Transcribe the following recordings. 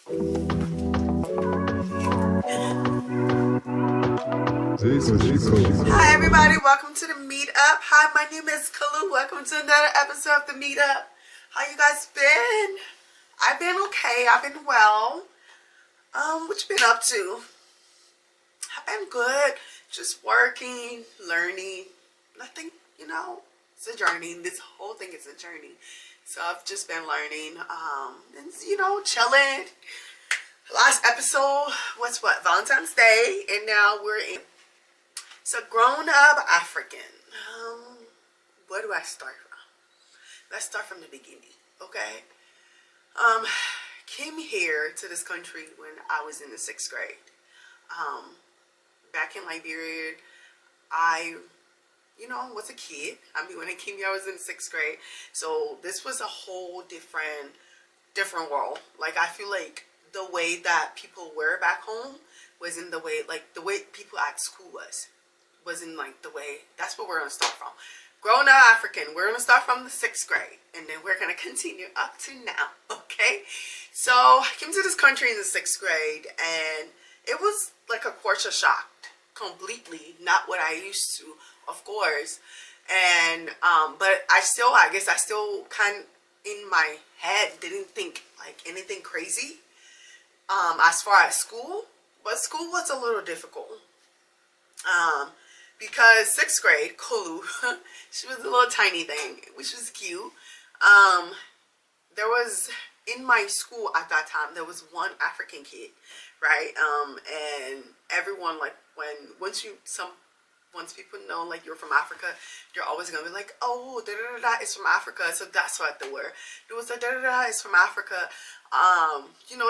Hi everybody, welcome to the meetup. Hi, my name is Kalu. Welcome to another episode of the meetup. How you guys been? I've been okay. I've been well. What you been up to? I've been good. Just working, learning. Nothing, it's a journey. This whole thing is a journey. So I've just been learning, and chilling. Last episode was Valentine's Day, and now we're in. So grown up African. Where do I start from? Let's start from the beginning, okay? Came here to this country when I was in the 6th grade. Back in Liberia, I, was a kid. When I came here, I was in 6th grade. So this was a whole different world. Like, I feel like the way that people were back home wasn't the way people at school wasn't like the way. That's what we're going to start from. Grown up African, we're going to start from the 6th grade, and then we're going to continue up to now, okay? So I came to this country in the 6th grade, and it was like a culture shock, completely not what I used to, of course. And but I guess I still kind of in my head didn't think like anything crazy as far as school, but school was a little difficult. Because 6th grade, Kulu, she was a little tiny thing, which was cute. There was, in my school at that time, there was one African kid, right? And everyone, like, once people know, like, you're from Africa, you're always gonna be like, oh, da-da-da-da is from Africa, so that's what they were. It was like, da-da-da is from Africa,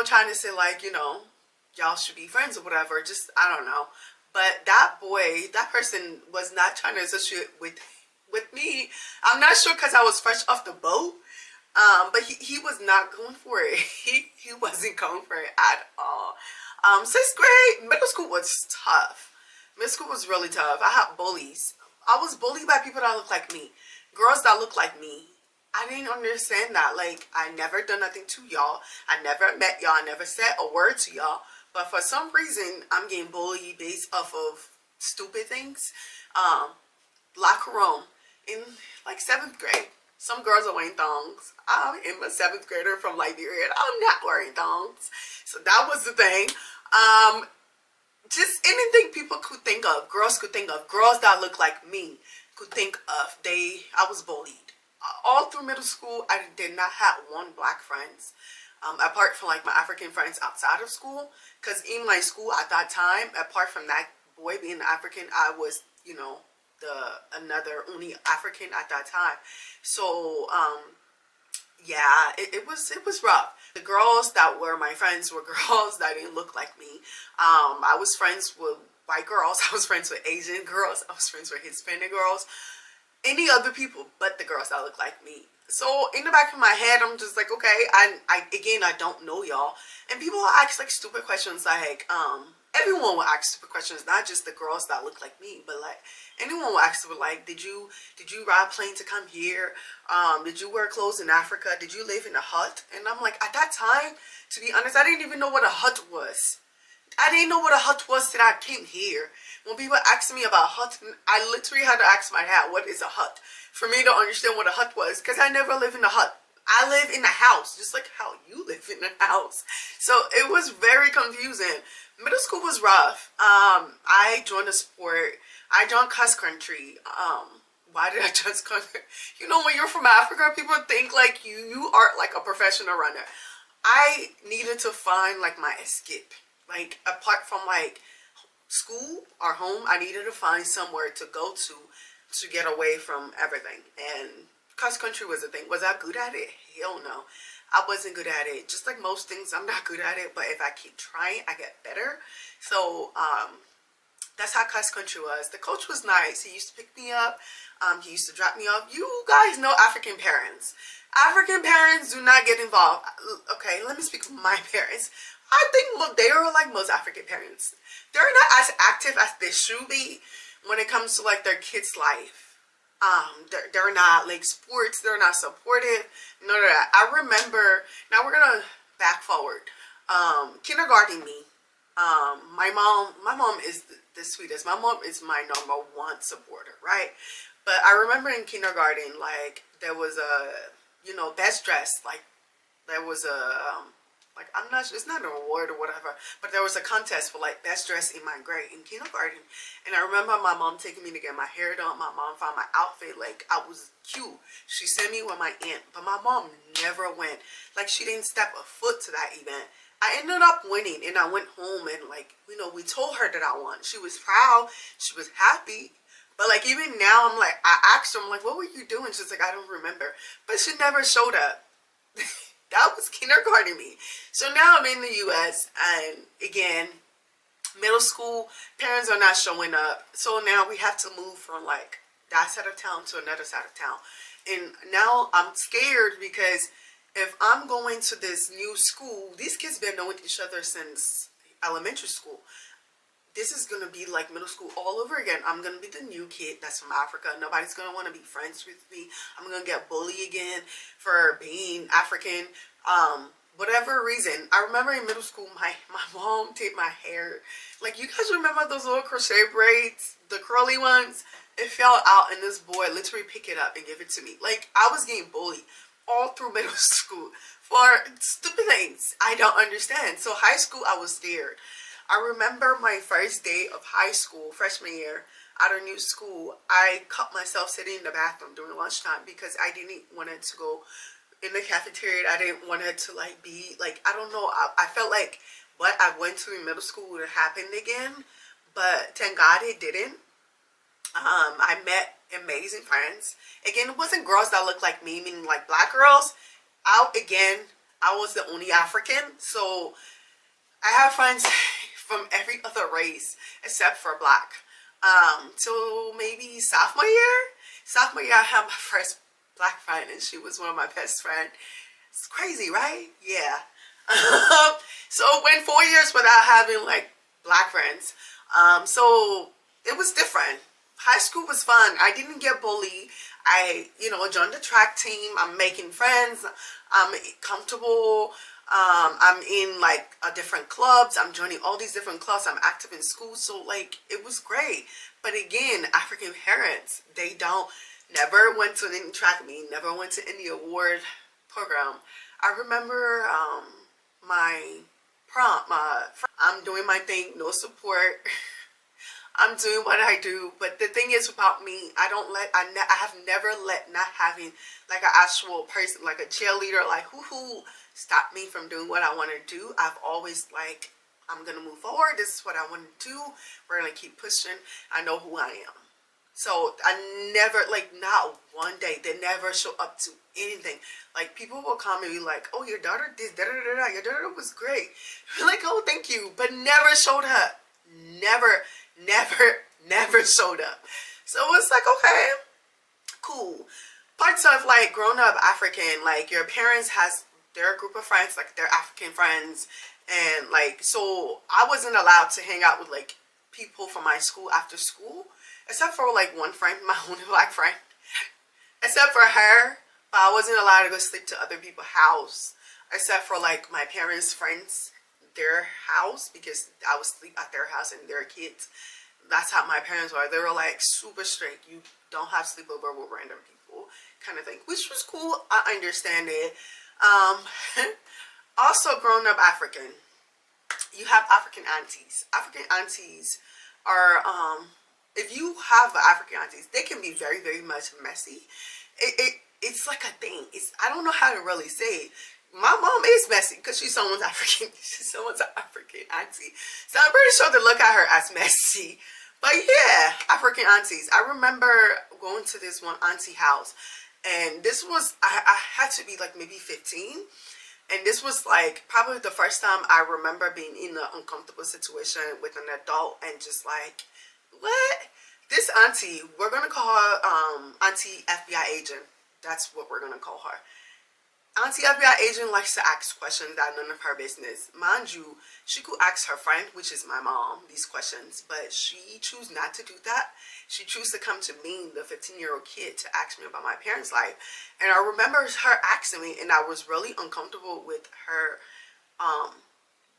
trying to say, like, y'all should be friends or whatever, just, I don't know. But that person was not trying to associate with me. I'm not sure because I was fresh off the boat. But he was not going for it. He wasn't going for it at all. 6th grade, middle school was tough. Middle school was really tough. I had bullies. I was bullied by people that look like me. Girls that look like me. I didn't understand that. Like, I never done nothing to y'all. I never met y'all. I never said a word to y'all. But for some reason, I'm getting bullied based off of stupid things. Locker room. In, like, 7th grade, some girls are wearing thongs. I am a 7th grader from Liberia. I'm not wearing thongs. So that was the thing. Just anything people could think of, girls could think of, girls that look like me could think of. I was bullied. All through middle school, I did not have one black friends. Apart from like my African friends outside of school, because in my school at that time, apart from that boy being African, I was, another only African at that time. So, yeah, it was rough. The girls that were my friends were girls that didn't look like me. I was friends with white girls. I was friends with Asian girls. I was friends with Hispanic girls. Any other people but the girls that look like me. So in the back of my head, I'm just like, okay, I don't know y'all. And people will ask like stupid questions like, everyone will ask stupid questions, not just the girls that look like me, but like anyone will ask like, did you ride a plane to come here? Did you wear clothes in Africa? Did you live in a hut? And I'm like, at that time, to be honest, I didn't even know what a hut was. I didn't know what a hut was till I came here. When people asked me about hut, I literally had to ask my dad, what is a hut? For me to understand what a hut was, because I never lived in a hut. I live in a house, just like how you live in a house. So it was very confusing. Middle school was rough. I joined a sport. I joined cross country. Why did I join country? When you're from Africa, people think like you are like a professional runner. I needed to find like my escape. Like, apart from like school or home, I needed to find somewhere to go to get away from everything. And cross country was a thing. Was I good at it? Hell no. I wasn't good at it. Just like most things, I'm not good at it. But if I keep trying, I get better. So that's how cross country was. The coach was nice. He used to pick me up. He used to drop me off. You guys know African parents. African parents do not get involved. Okay, let me speak for my parents. I think they are like most African parents. They're not as active as they should be when it comes to like their kids' life. They're not like sports. They're not supportive. None of that. I remember. Now we're gonna back forward. Kindergarten me. My mom is the sweetest. My mom is my #1 supporter, right? But I remember in kindergarten, like there was a, best dressed, like there was a, like I'm not, it's not an award or whatever, but there was a contest for like best dress in my grade in kindergarten. And I remember my mom taking me to get my hair done. My mom found my outfit, like I was cute. She sent me with my aunt, but my mom never went. Like she didn't step a foot to that event. I ended up winning, and I went home and like, we told her that I won. She was proud. She was happy. But like even now, I'm like, I asked her, I'm like, what were you doing? She's like, I don't remember. But she never showed up. That was kindergarten me. So now I'm in the U.S. and again, middle school, parents are not showing up. So now we have to move from like that side of town to another side of town. And now I'm scared because if I'm going to this new school, these kids been knowing each other since elementary school. This is going to be like middle school all over again. I'm going to be the new kid that's from Africa. Nobody's going to want to be friends with me. I'm going to get bullied again for being African. Whatever reason. I remember in middle school, my mom did my hair. Like, you guys remember those little crochet braids? The curly ones? It fell out and this boy literally picked it up and gave it to me. Like, I was getting bullied all through middle school for stupid things I don't understand. So high school, I was scared. I remember my first day of high school, freshman year, at a new school. I caught myself sitting in the bathroom during lunchtime because I didn't want it to go in the cafeteria. I didn't want it to like be like, I don't know. I felt like what I went to in middle school would have happened again, but thank God it didn't. I met amazing friends. Again, it wasn't girls that looked like me, meaning like black girls. I was the only African, so I have friends from every other race except for black. So maybe sophomore year, I had my first black friend, and she was one of my best friends. It's crazy, right? Yeah. So went 4 years without having like black friends. So it was different. High school was fun. I didn't get bullied. I, joined the track team. I'm making friends. I'm comfortable. I'm in like different clubs. I'm joining all these different clubs. I'm active in school. So like, it was great. But again, African parents, they never went to any track meet, never went to any award program. I remember my prom, I'm doing my thing, no support. I'm doing what I do, but the thing is about me, I have never let not having like an actual person, like a cheerleader, like who stop me from doing what I want to do. I've always like, I'm gonna move forward. This is what I want to do. We're gonna keep pushing. I know who I am. So I never, like, not one day, they never show up to anything. Like, people will come and be like, oh, your daughter did da-da-da-da, your daughter was great. You're like, oh, thank you, but never showed up. Never showed up. So it's like, okay, cool. Parts of, like, grown up African, like, your parents has their group of friends, like, their African friends, and, like, so I wasn't allowed to hang out with, like, people from my school after school. Except for like one friend, my only black friend. Except for her. But I wasn't allowed to go sleep to other people's house. Except for like my parents' friends, their house. Because I would sleep at their house and their kids. That's how my parents were. They were like super strict. You don't have sleepover with random people. Kind of thing. Which was cool. I understand it. Also grown up African. You have African aunties. African aunties are... if you have African aunties, they can be very, very much messy. It's like a thing. I don't know how to really say it. My mom is messy because she's someone's African. She's someone's African auntie. So I'm pretty sure they look at her as messy. But yeah, African aunties. I remember going to this one auntie house. And this was, I had to be like maybe 15. And this was like probably the first time I remember being in an uncomfortable situation with an adult and just like, what? This auntie, we're going to call her Auntie FBI agent. That's what we're going to call her. Auntie FBI agent likes to ask questions that are none of her business. Mind you, she could ask her friend, which is my mom, these questions. But she chose not to do that. She chose to come to me, the 15-year-old kid, to ask me about my parents' life. And I remember her asking me, and I was really uncomfortable with her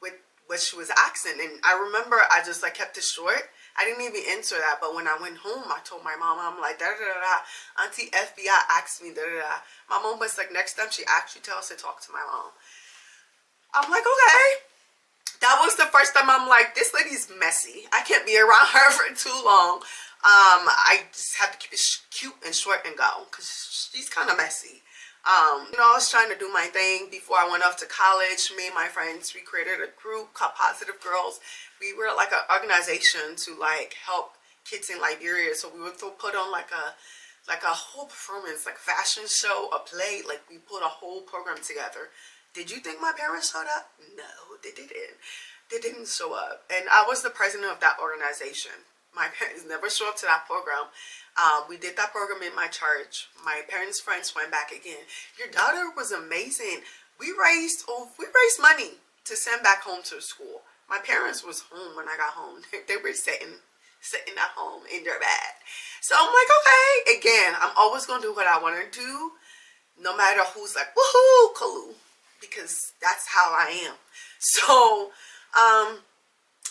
with what she was asking. And I remember I just like kept it short. I didn't even answer that, but when I went home, I told my mom, I'm like, da da da da. Auntie FBI asked me, da da da. My mom was like, next time she actually tells to talk to my mom. I'm like, okay. That was the first time I'm like, this lady's messy. I can't be around her for too long. I just have to keep it cute and short and go, because she's kind of messy. I was trying to do my thing before I went off to college. Me and my friends, we created a group called Positive Girls. We were like an organization to like help kids in Liberia. So we would put on like a whole performance, like fashion show, a play. Like we put a whole program together. Did you think my parents showed up? No, they didn't. They didn't show up. And I was the president of that organization. My parents never showed up to that program. We did that program in my church. My parents' friends went back again. Your daughter was amazing. We raised money to send back home to school. My parents was home when I got home. They were sitting at home in their bed. So I'm like, okay. Again, I'm always going to do what I want to do, no matter who's like, woohoo, Kalu. Because that's how I am. So,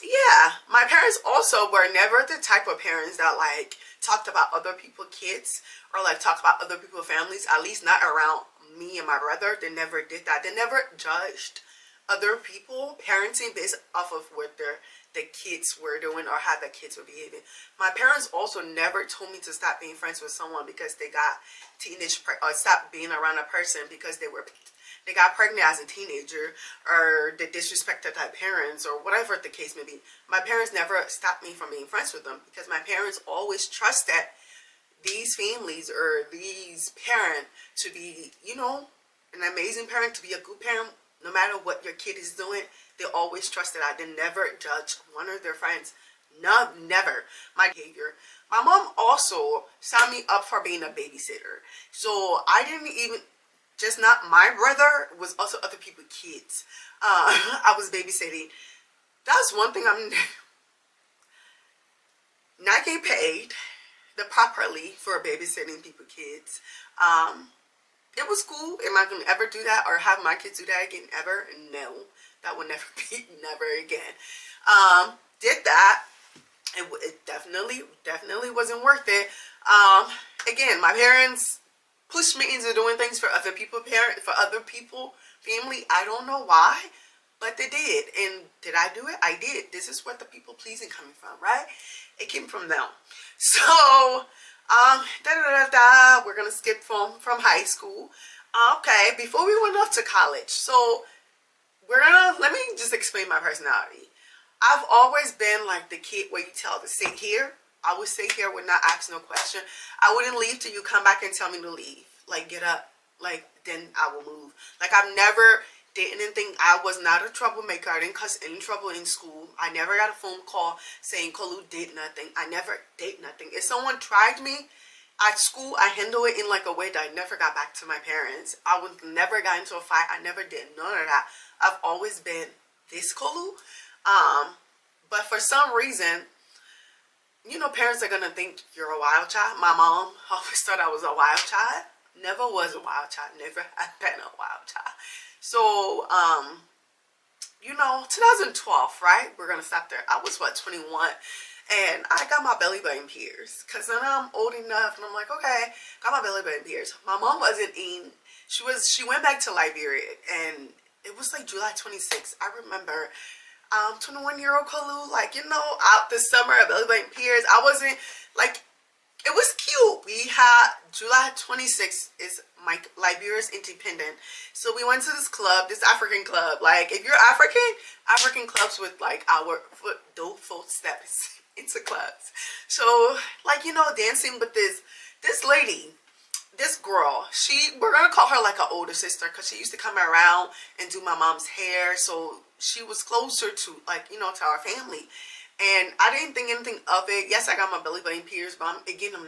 yeah, my parents also were never the type of parents that like talked about other people's kids or like talked about other people's families, at least not around me and my brother. They never did that. They never judged other people parenting based off of what the kids were doing or how the kids were behaving. My parents also never told me to stop being friends with someone because they got or stop being around a person because they got pregnant as a teenager or they disrespected their parents or whatever the case may be. My parents never stopped me from being friends with them because my parents always trusted these families or these parents to be, an amazing parent, to be a good parent. No matter what your kid is doing, they always trusted that. They never judged one of their friends. No, never. My behavior. My mom also signed me up for being a babysitter. So I didn't even... Just not my brother, was also other people's kids. I was babysitting. That's one thing I'm not getting paid properly for babysitting people's kids. It was cool. Am I going to ever do that or have my kids do that again ever? No, that would never be, never again. Did that. It definitely wasn't worth it. Again, my parents pushed me into doing things for other people, family. I don't know why, but they did. And did I do it? I did. This is where the people pleasing coming from, right? It came from them. So, we're gonna skip from high school. Okay, before we went off to college. So let me just explain my personality. I've always been like the kid where you tell to sit here. I would stay here, would not ask no question. I wouldn't leave till you come back and tell me to leave. Like, get up. Like, then I will move. Like, I've never did anything. I was not a troublemaker. I didn't cause any trouble in school. I never got a phone call saying Kalu did nothing. I never did nothing. If someone tried me at school, I handled it in like a way that I never got back to my parents. I would never got into a fight. I never did none of that. I've always been this Kalu. But for some reason, parents are going to think you're a wild child. My mom always thought I was a wild child. Never was a wild child. Never have been a wild child. So, 2012, right? We're going to stop there. I was, 21? And I got my belly button pierced. Because then I'm old enough. And I'm like, okay, got my belly button pierced. My mom wasn't in. She went back to Liberia. And it was like July 26th. I remember... 21-year-old Kalu, out this summer at belly button pierced. I wasn't, it was cute. We had, July 26th is Liberia's independent. So we went to this club, this African club. Like, if you're African clubs with, our footsteps into clubs. So, dancing with this lady, this girl, we're going to call her like an older sister because she used to come around and do my mom's hair. So she was closer to to our family. And I didn't think anything of it. Yes, I got my belly button pierced, but I'm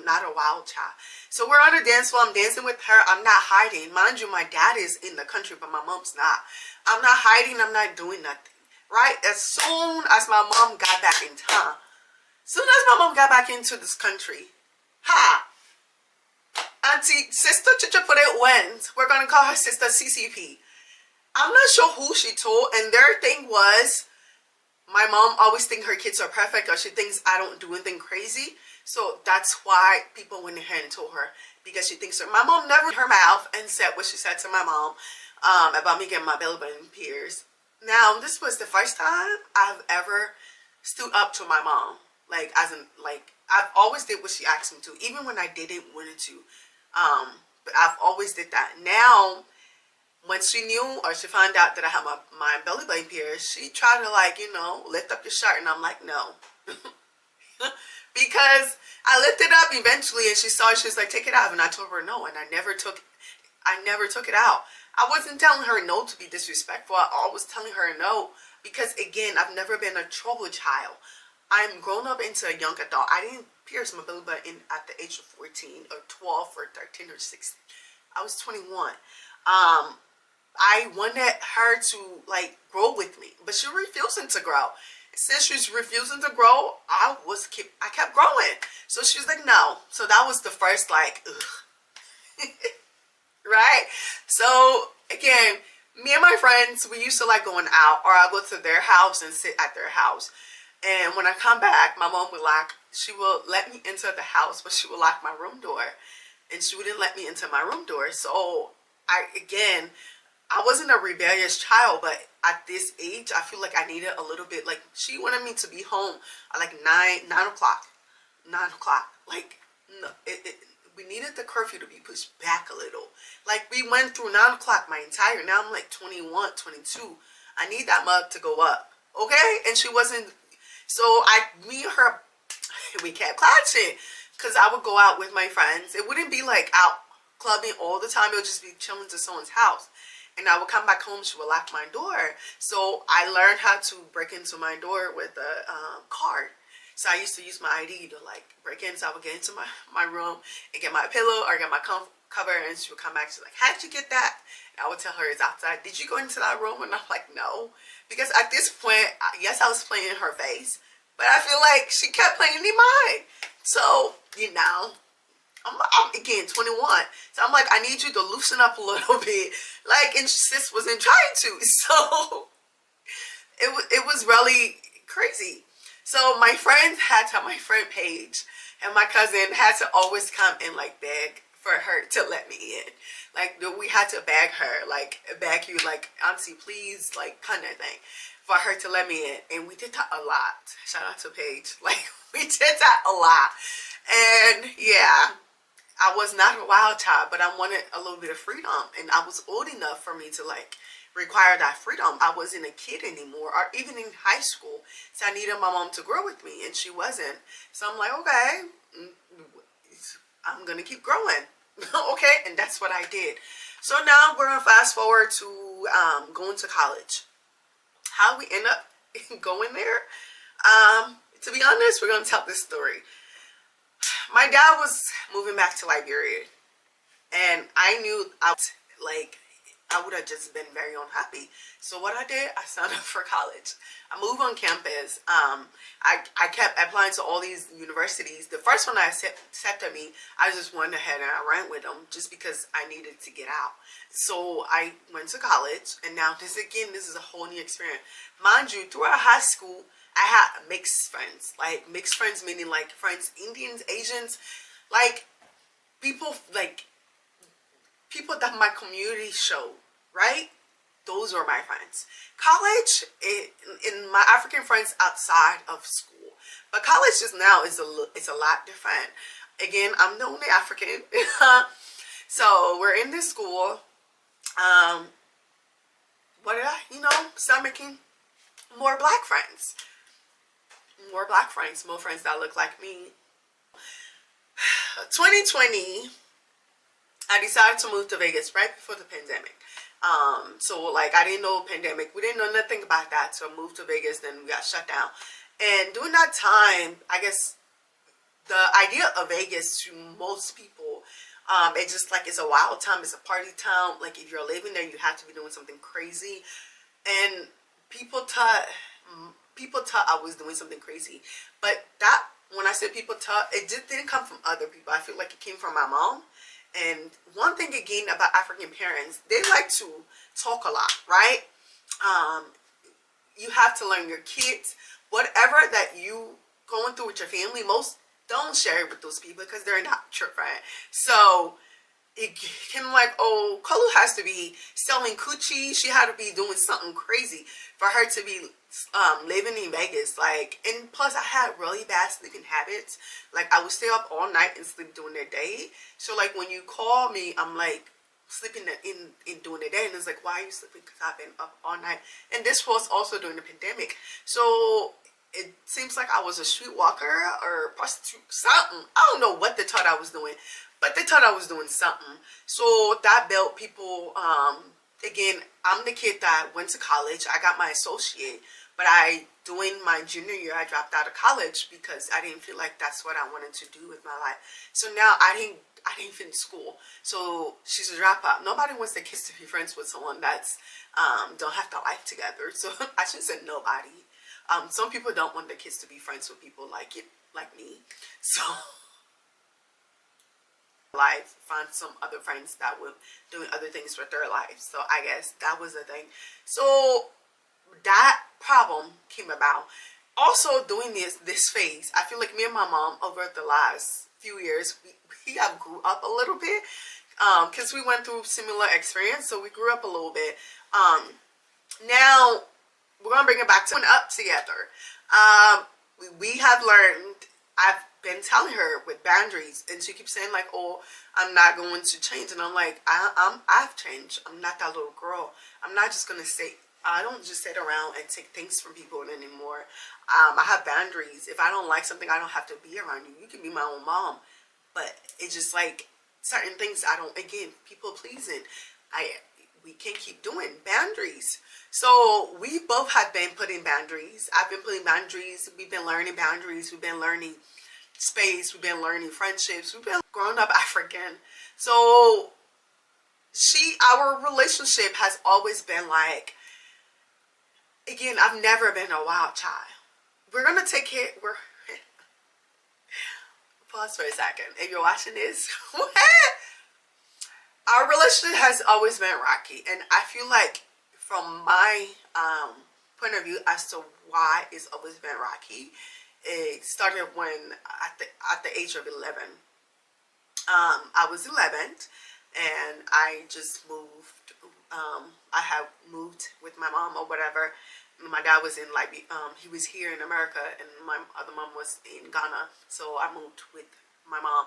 not a wild child. So we're on a dance floor. I'm dancing with her. I'm not hiding. Mind you, my dad is in the country, but my mom's not. I'm not hiding. I'm not doing nothing. Right? As soon as my mom got back in town, into this country, Auntie, Sister Chicha put it went. We're going to call her Sister CCP. I'm not sure who she told, and their thing was, my mom always thinks her kids are perfect, or she thinks I don't do anything crazy. So that's why people went ahead and told her, because she thinks my mom never her mouth and said what she said to my mom about me getting my belly button pierced. Now, this was the first time I've ever stood up to my mom. Like, as in, like, I've always did what she asked me to, even when I didn't want to. But I've always did that. Now, when she knew or she found out that I had my belly button pierced, she tried to, like, you know, lift up your shirt, and I'm like, no. Because I lifted up eventually, and she saw it, she was like, take it out, and I told her no, and I never took it out. I wasn't telling her no to be disrespectful. I always telling her no, because again, I've never been a troubled child. I'm grown up into a young adult. I didn't pierce my belly button at the age of 14 or 12 or 13 or 16. I was 21. I wanted her to, like, grow with me, but she refusing to grow. Since she's refusing to grow, I kept growing. So she was like, no. So that was the first, like, ugh. Right? So again, me and my friends, we used to like going out, or I'll go to their house and sit at their house. And when I come back, my mom would she will let me into the house, but she would lock my room door, and she wouldn't let me into my room door. So I wasn't a rebellious child, but at this age, I feel like I needed a little bit, like, she wanted me to be home at like 9 o'clock. 9 o'clock. Like, no, we needed the curfew to be pushed back a little. Like, we went through 9 o'clock now I'm like 21, 22. I need that mug to go up. Okay? And she wasn't, so me and her, we kept clashing. Because I would go out with my friends. It wouldn't be like out clubbing all the time. It would just be chilling to someone's house. And I would come back home, she would lock my door. So I learned how to break into my door with a card. So I used to use my ID to, like, break in. So I would get into my room and get my pillow or get my cover, and she would come back. She's like, how'd you get that? And I would tell her it's outside. Did you go into that room? And I'm like, no. Because at this point, yes, I was playing in her face, but I feel like she kept playing in mine. So, you know, I'm again 21. So I'm like, I need you to loosen up a little bit. Like, and sis wasn't trying to. So it was really crazy. So my friend my friend Paige and my cousin had to always come and, like, beg for her to let me in. Like, we had to beg her, like, beg you, like, auntie, please, like, kind of thing, for her to let me in. And we did that a lot. Shout out to Paige. Like, we did that a lot. And yeah, I was not a wild child, but I wanted a little bit of freedom. And I was old enough for me to, like, require that freedom. I wasn't a kid anymore, or even in high school. So I needed my mom to grow with me, and she wasn't. So I'm like, okay, I'm going to keep growing. Okay, and that's what I did. So now we're going to fast forward to going to college. How we end up going there? To be honest, we're going to tell this story. My dad was moving back to Liberia, and I knew I would have just been very unhappy. So what I did, I signed up for college. I moved on campus. I kept applying to all these universities. The first one that accepted me, I just went ahead and I ran with them just because I needed to get out. So I went to college, and now this is a whole new experience. Mind you, throughout high school, I had mixed friends. Like, mixed friends meaning, like, friends, Indians, Asians, like, people that my community showed, right? Those were my friends. College, in my African friends outside of school. But college just now is a lot different. Again, I'm the only African. So we're in this school. Start making more black friends. More friends that look like me. 2020, I decided to move to Vegas right before the pandemic. So, like, I didn't know pandemic. We didn't know nothing about that. So I moved to Vegas, then we got shut down. And during that time, I guess the idea of Vegas to most people, it's just like, it's a wild time. It's a party town. Like, if you're living there, you have to be doing something crazy. And people thought I was doing something crazy. But when I said people thought, it just didn't come from other people. I feel like it came from my mom And one thing again about African parents, they like to talk a lot, right? Um, you have to learn your kids, whatever that you going through with your family, most don't share it with those people because they're not your friend. So it him like, oh, Kolu has to be selling coochie. She had to be doing something crazy for her to be living in Vegas. Like, and plus I had really bad sleeping habits. Like I would stay up all night and sleep during the day. So like when you call me, I'm like sleeping in during the day, and it's like, why are you sleeping? Because I've been up all night. And this was also during the pandemic. So it seems like I was a streetwalker or prostitute, something. I don't know what they thought I was doing, but they thought I was doing something. So that built people, again, I'm the kid that went to college. I got my associate, but during my junior year, I dropped out of college because I didn't feel like that's what I wanted to do with my life. So now I didn't finish school. So she's a dropout. Nobody wants their kids to be friends with someone that's, don't have their life together. So I shouldn't say nobody. Some people don't want their kids to be friends with people like me. So life, find some other friends that were doing other things with their lives. So I guess that was the thing. So that problem came about. Also during this phase, I feel like me and my mom over the last few years, we have grew up a little bit. Because we went through similar experience, so we grew up a little bit. Now we're gonna bring it back to up together. We have learned. I've been telling her with boundaries, and she keeps saying like, "Oh, I'm not going to change," and I'm like, I've changed. I'm not that little girl. I'm not just gonna say. I don't just sit around and take things from people anymore. I have boundaries. If I don't like something, I don't have to be around you. You can be my own mom, but it's just like certain things I don't. Again, people pleasing. We can't keep doing boundaries. So we both have been putting boundaries. I've been putting boundaries. We've been learning boundaries. We've been learning space. We've been learning friendships. We've been grown up African. So our relationship has always been like, again, I've never been a wild child. We're going to take care. Pause for a second. If you're watching this, our relationship has always been rocky, and I feel like from my point of view as to why it's always been rocky, it started when at the age of 11. I was 11, and I just moved. I had moved with my mom or whatever. My dad was in he was here in America, and my other mom was in Ghana. So I moved with my mom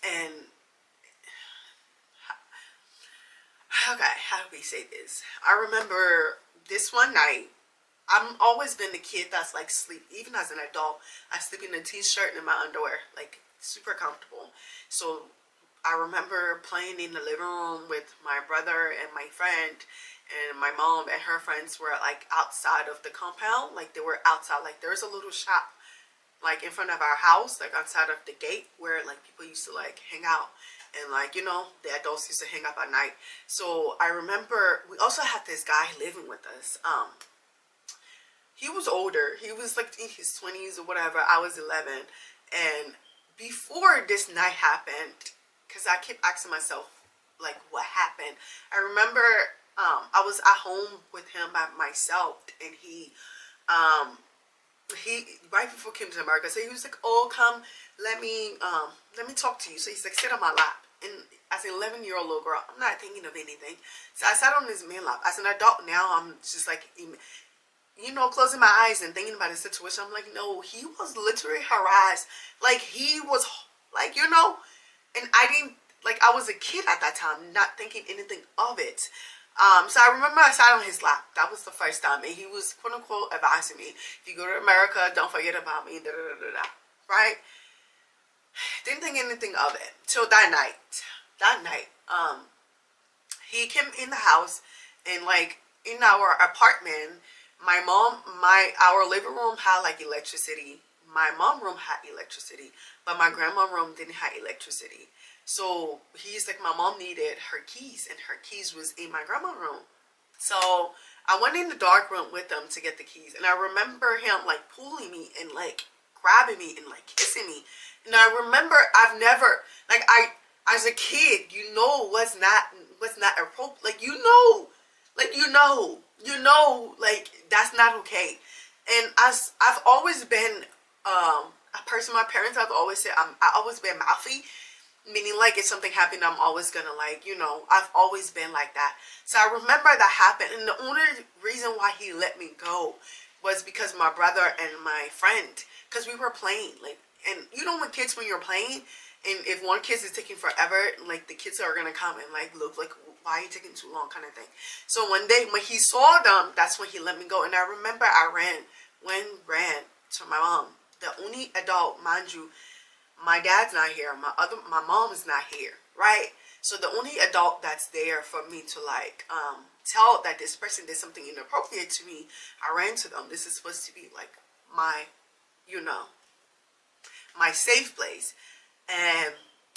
and okay, how do we say this? I remember this one night. I've always been the kid that's like sleep. Even as an adult, I sleep in a t-shirt and my underwear, like super comfortable. So I remember playing in the living room with my brother and my friend, and my mom and her friends were like outside of the compound. Like they were outside. Like there's a little shop like in front of our house, like outside of the gate, where like people used to like hang out. And like, you know, the adults used to hang up at night. So I remember we also had this guy living with us. He was older. He was like in his 20s or whatever. I was 11. And before this night happened, because I kept asking myself, like, what happened? I remember I was at home with him by myself, and he right before he came to America, so he was like, oh, come, let me talk to you. So he's like, sit on my lap. And as an 11-year-old little girl, I'm not thinking of anything. So I sat on his man lap. As an adult now, I'm just like, you know, closing my eyes and thinking about the situation. I'm like, no, he was literally harassed. Like, he was, like, you know, and I didn't, like, I was a kid at that time, not thinking anything of it. So I remember I sat on his lap. That was the first time. And he was, quote unquote, advising me, if you go to America, don't forget about me, da da da da. Right? Didn't think anything of it till that night. He came in the house, and like in our apartment, our living room had like electricity. My mom room had electricity, but my grandma room didn't have electricity. So he's like, my mom needed her keys, and her keys was in my grandma room. So I went in the dark room with them to get the keys, and I remember him like pulling me and like grabbing me and like kissing me. And I remember I've never, like, as a kid, you know what's not appropriate. Like, like, that's not okay. And I've always been a person. My parents have always said I always been mouthy, meaning like if something happened, I'm always gonna, like, I've always been like that. So I remember that happened, and the only reason why he let me go was because my brother and my friend, because we were playing, like, and when kids, when you're playing, and if one kid is taking forever, like, the kids are gonna come and like look like, why are you taking too long, kind of thing. So one day when he saw them, that's when he let me go. And I remember I ran to my mom, the only adult, mind you. My dad's not here. My mom is not here, right? So the only adult that's there for me to, like, tell that this person did something inappropriate to me, I ran to them. This is supposed to be like my, my safe place. And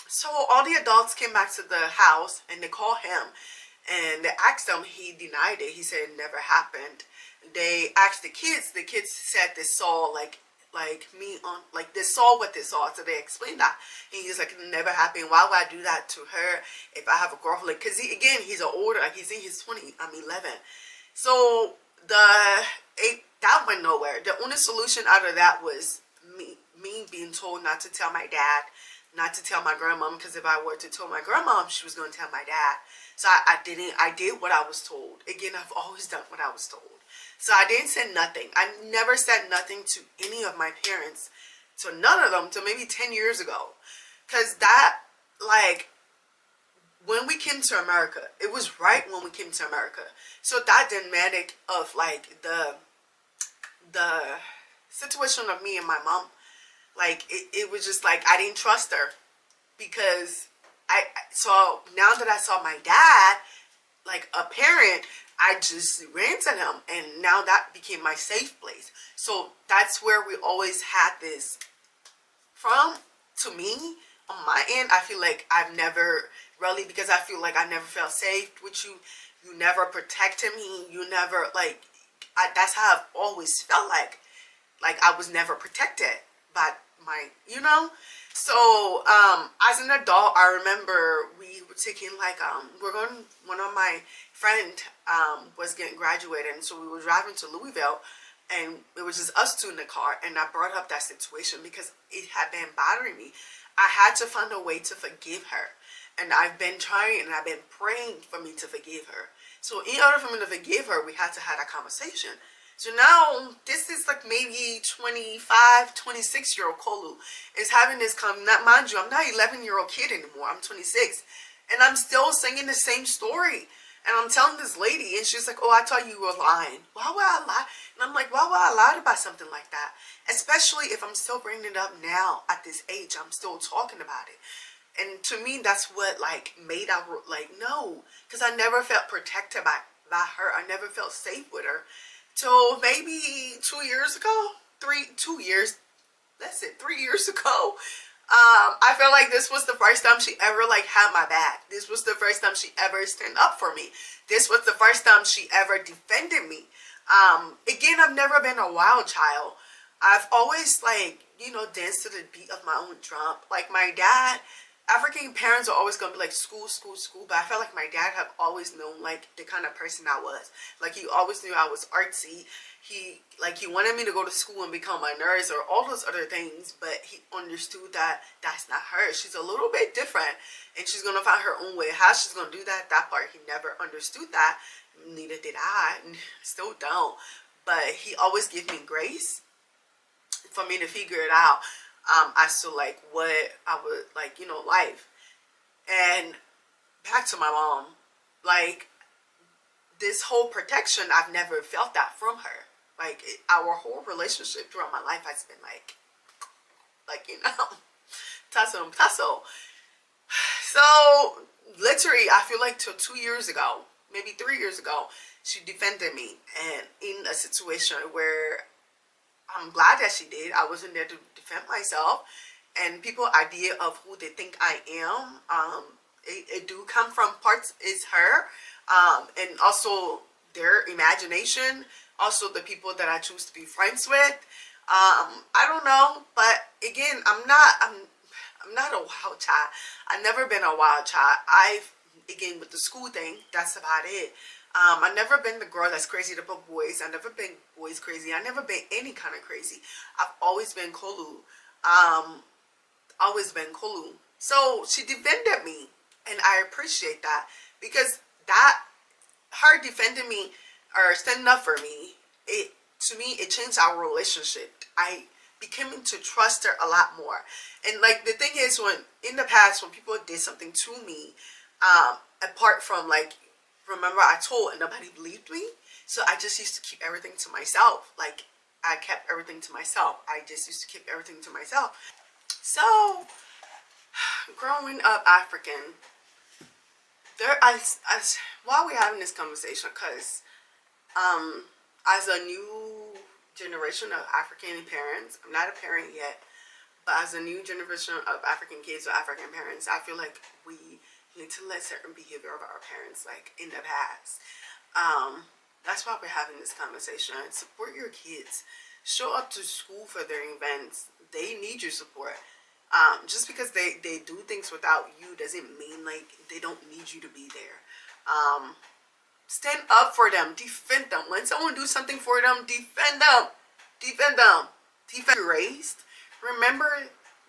so all the adults came back to the house and they called him and they asked him. He denied it. He said it never happened. They asked the kids. The kids said they saw like me on, like, they saw what they saw. So they explained that. And he's like, it never happened. Why would I do that to her if I have a girlfriend? Like, because he's an older, like, he's in his 20s. I'm 11. So that went nowhere. The only solution out of that was me being told not to tell my dad, not to tell my grandmom, because if I were to tell my grandmom, she was going to tell my dad. So I didn't. I did what I was told. Again, I've always done what I was told. So I didn't say nothing. I never said nothing to any of my parents, to none of them, till maybe 10 years ago. Because that, like, when we came to America, it was right when we came to America. So that dynamic of, like, the situation of me and my mom, like, it was just like, I didn't trust her. Because so now that I saw my dad, like a parent, I just ran to him, and now that became my safe place. So that's where we always had this from. To me, on my end, I feel like I've never really, because I feel like I never felt safe with you. You never protected me. You never, like, that's how I've always felt like I was never protected by my, So, as an adult, I remember we were taking, like, one of my friend, was getting graduated, and so we were driving to Louisville, and it was just us two in the car, and I brought up that situation because it had been bothering me. I had to find a way to forgive her, and I've been trying, and I've been praying for me to forgive her. So in order for me to forgive her, we had to have a conversation. So now, this is like maybe 25, 26-year-old Kolu is having this not, mind you, I'm not 11-year-old kid anymore. I'm 26. And I'm still singing the same story. And I'm telling this lady, and she's like, oh, I thought you were lying. Why would I lie? And I'm like, why would I lie about something like that? Especially if I'm still bringing it up now at this age. I'm still talking about it. And to me, that's what, like, made I, like, no. Because I never felt protected by her. I never felt safe with her. So maybe 2 years ago, 2 years, that's it, 3 years ago, I felt like this was the first time she ever, like, had my back. This was the first time she ever stood up for me. This was the first time she ever defended me. Again, I've never been a wild child. I've always, like, danced to the beat of my own drum. Like, my dad, African parents are always going to be like, school, school, school. But I felt like my dad had always known, like, the kind of person I was. Like, he always knew I was artsy. He wanted me to go to school and become a nurse or all those other things. But he understood that that's not her. She's a little bit different. And she's going to find her own way. How she's going to do that, that part, he never understood that. Neither did I. Still don't. But he always gave me grace for me to figure it out. As to, like, what I would, like, life. And back to my mom, like, this whole protection, I've never felt that from her. Like, our whole relationship throughout my life has been, like, tussle. So, literally, I feel like till 2 years ago, maybe 3 years ago, she defended me. And in a situation where I'm glad that she did. I wasn't there to defend myself. And people idea of who they think I am, it do come from parts is her. And also their imagination. Also the people that I choose to be friends with. I don't know, but again, I'm not a wild child. I've never been a wild child. Again, with the school thing, that's about it. I've never been the girl that's crazy about boys. I've never been boys crazy. I've never been any kind of crazy. I've always been Kolu. Always been Kolu. So she defended me, and I appreciate that, because that, her defending me or standing up for me, to me, it changed our relationship. I became to trust her a lot more. And like the thing is, when in the past, when people did something to me, apart from like, remember I told and nobody believed me, so I just used to keep everything to myself. Like, I kept everything to myself. I just used to keep everything to myself. So growing up African, while we're having this conversation, because as a new generation of African parents, I'm not a parent yet, but as a new generation of African kids or African parents, I feel like we need to let certain behavior of our parents, like in the past. That's why we're having this conversation. Support your kids. Show up to school for their events. They need your support. Just because they do things without you doesn't mean like they don't need you to be there. Stand up for them. Defend them. When someone do something for them, defend them. Defend them. Defend you raised. Remember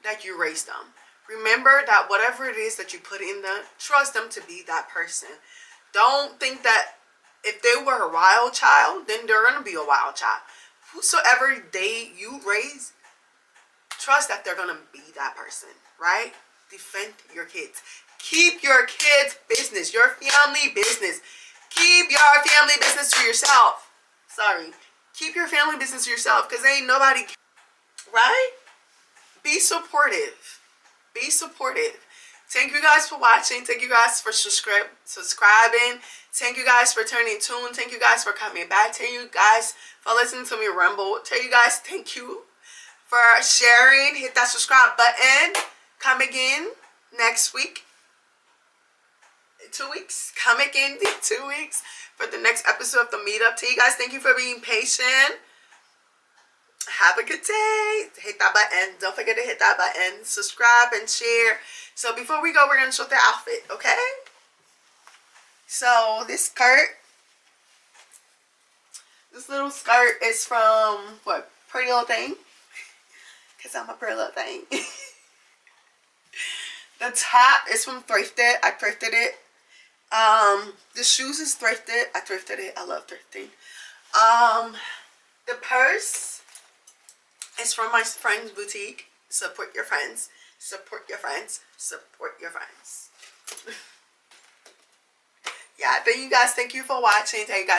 that you raised them. Remember that whatever it is that you put in them, trust them to be that person. Don't think that if they were a wild child, then they're going to be a wild child. Whosoever you raise, trust that they're going to be that person, right? Defend your kids. Keep your kids' business, your family business. Keep your family business to yourself. Sorry. Keep your family business to yourself, because ain't nobody, right? Be supportive. Be supportive. Thank you guys for watching. Thank you guys for subscribing. Thank you guys for turning tuned. Thank you guys for coming back. Thank you guys for listening to me ramble. Tell you guys thank you for sharing. Hit that subscribe button. Come again next week. 2 weeks. Come again in 2 weeks for the next episode of the meetup. Tell you guys thank you for being patient. Have a good day. Hit that button. Don't forget to hit that button. Subscribe and share. So before we go, we're going to show the outfit, okay? So this skirt, this little skirt is from, what, Pretty Little Thing? Because I'm a pretty little thing. The top is from Thrifted. I thrifted it. The shoes is thrifted. I thrifted it. I love thrifting. The purse is from my friend's boutique. Support your friends. Support your friends. Support your friends. Yeah, thank you guys. Thank you for watching. Thank you guys.